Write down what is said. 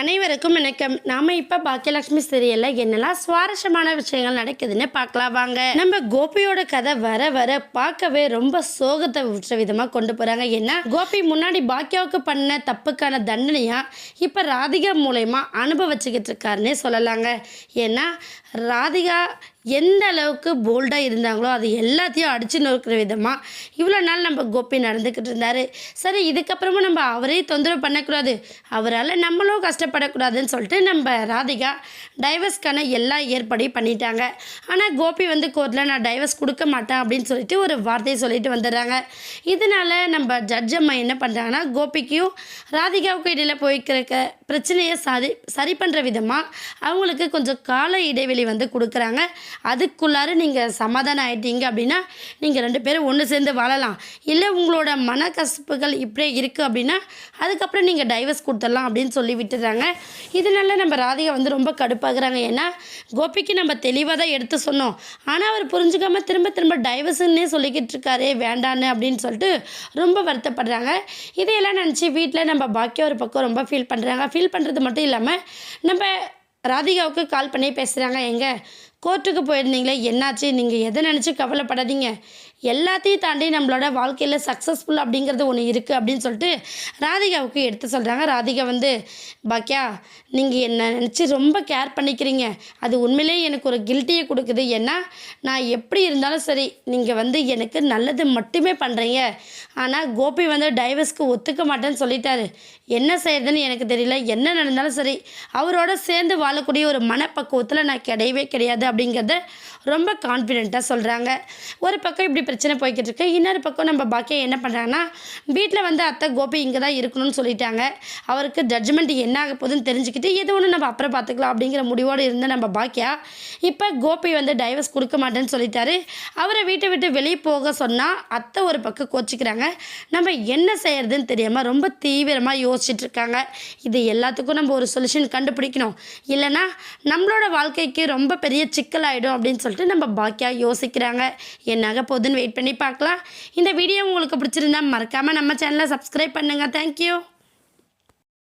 அனைவருக்கும் வணக்கம். நாம இப்ப பாக்கியலட்சுமி சீரியல்ல என்னெல்லாம் சுவாரஸ்யமான விஷயங்கள் நடக்குதுன்னு பார்க்கலாம் வாங்க. நம்ம கோபியோட கதை வர வர பார்க்கவே ரொம்ப சோகத்தை விட்டுற விதமா கொண்டு போறாங்க. என்ன கோபி முன்னாடி பாக்கியாவுக்கு பண்ண தப்புக்கான தண்டனையா இப்ப ராதிகா மூலயமா அனுபவிச்சுக்கிட்டு இருக்காருன்னே சொல்லலாங்க. ஏன்னா ராதிகா எந்த அளவுக்கு போல்டாக இருந்தாங்களோ அது எல்லாத்தையும் அடித்து நொறுக்கிற விதமாக இவ்வளோ நாள் நம்ம கோபி நடந்துக்கிட்டு இருந்தார். சரி, இதுக்கப்புறமும் நம்ம அவரையும் தொந்தரவு பண்ணக்கூடாது, அவரால் நம்மளும் கஷ்டப்படக்கூடாதுன்னு சொல்லிட்டு நம்ம ராதிகா டைவர்ஸ்க்கான எல்லா ஏற்பாடையும் பண்ணிட்டாங்க. ஆனால் கோபி வந்து கோர்ட்டில் நான் டைவர்ஸ் கொடுக்க மாட்டேன் அப்படின்னு சொல்லிட்டு ஒரு வார்த்தையை சொல்லிட்டு வந்துடுறாங்க. இதனால் நம்ம ஜட்ஜ் அம்மா என்ன பண்ணுறாங்கன்னா கோபிக்கும் ராதிகாவுக்கும் இடையில் போய்க்கிற பிரச்சனையை சரி பண்ணுற விதமாக அவங்களுக்கு கொஞ்சம் கால இடைவெளி வந்து கொடுக்குறாங்க. அதுக்குள்ளார நீங்கள் சமாதானம் ஆகிட்டீங்க அப்படின்னா நீங்கள் 2 பேரும் ஒன்று சேர்ந்து வாழலாம், இல்லை உங்களோட மனக்கசப்புகள் இப்படியே இருக்குது அப்படின்னா அதுக்கப்புறம் நீங்கள் டைவர்ஸ் கொடுத்துடலாம் அப்படின்னு சொல்லி விட்டுறாங்க. இதனால நம்ம ராதிகா வந்து ரொம்ப கடுப்பாகிறாங்க. ஏன்னா கோபிக்கு நம்ம தெளிவாக தான் எடுத்து சொன்னோம், ஆனால் அவர் புரிஞ்சுக்காமல் திரும்ப திரும்ப டைவர்ஸுன்னே சொல்லிக்கிட்டு இருக்காரே வேண்டான்னு அப்படின்னு சொல்லிட்டு ரொம்ப வருத்தப்படுறாங்க. இதையெல்லாம் நினச்சி வீட்டில் நம்ம பாக்கியா ஒரு பக்கம் ரொம்ப ஃபீல் பண்ணுறாங்க. ஃபீல் பண்ணுறது மட்டும் இல்லாமல் நம்ம ராதிகாவுக்கு கால் பண்ணி பேசுகிறாங்க. கோர்ட்டுக்கு போயிருந்தீங்களே, என்னாச்சு? நீங்கள் எதை நினச்சி கவலைப்படாதீங்க, எல்லாத்தையும் தாண்டி நம்மளோட வாழ்க்கையில் சக்ஸஸ்ஃபுல் அப்படிங்கிறது ஒன்று இருக்குது அப்படின்னு சொல்லிட்டு ராதிகாவுக்கு எடுத்து சொல்கிறாங்க. ராதிகா வந்து பாக்கியா, நீங்கள் என்னை நினச்சி ரொம்ப கேர் பண்ணிக்கிறீங்க, அது உண்மையிலேயே எனக்கு ஒரு கில்ட்டியை கொடுக்குது. ஏன்னா நான் எப்படி இருந்தாலும் சரி நீங்கள் வந்து எனக்கு நல்லது மட்டுமே பண்ணுறீங்க. ஆனால் கோபி வந்து டைவர்ஸ்க்கு ஒத்துக்க மாட்டேன்னு சொல்லிட்டாரு. என்ன செய்யறதுன்னு எனக்கு தெரியல, என்ன நடந்தாலும் சரி அவரோட சேர்ந்து வாழக்கூடிய ஒரு மனப்பக்குவத்தில் நான் கிடையவே கிடையாது அப்படிங்கிறத ரொம்ப கான்ஃபிடென்ட்டாக சொல்கிறாங்க. ஒரு பக்கம் இப்படி பிரச்சனை போய்கிட்டு இருக்கு. இன்னொரு பக்கம் நம்ம பாக்கியா என்ன பண்ணுறாங்கன்னா, வீட்டில் வந்து அத்தை கோபி இங்கே தான் இருக்கணும்னு சொல்லிட்டாங்க. அவருக்கு ஜட்ஜ்மெண்ட் என்ன ஆக போகுதுன்னு தெரிஞ்சுக்கிட்டு எது ஒன்று நம்ம அப்புறம் பார்த்துக்கலாம் அப்படிங்கிற முடிவோடு இருந்த நம்ம பாக்கியா இப்போ கோபி வந்து டைவர்ஸ் கொடுக்க மாட்டேன்னு சொல்லிட்டாரு. அவரை வீட்டை விட்டு வெளியே போக சொன்னால் அத்தை ஒரு பக்கம் கோச்சிக்கிறாங்க. நம்ம என்ன செய்யறதுன்னு தெரியாமல் ரொம்ப தீவிரமாக யோசிச்சுட்டு இருக்காங்க. இது எல்லாத்துக்கும் நம்ம ஒரு சொல்யூஷன் கண்டுபிடிக்கணும், இல்லைன்னா நம்மளோட வாழ்க்கைக்கு ரொம்ப பெரிய சிக்கலாயிடும் அப்படின்னு சொல்லிட்டு நம்ம பாக்கியா யோசிக்கிறாங்க. என்னாக போகுதுன்னு வெயிட் பண்ணி பார்க்கலாம். இந்த வீடியோ உங்களுக்கு பிடிச்சிருந்தா மறக்காமல் நம்ம சேனலை சப்ஸ்கிரைப் பண்ணுங்கள். தேங்க்யூ.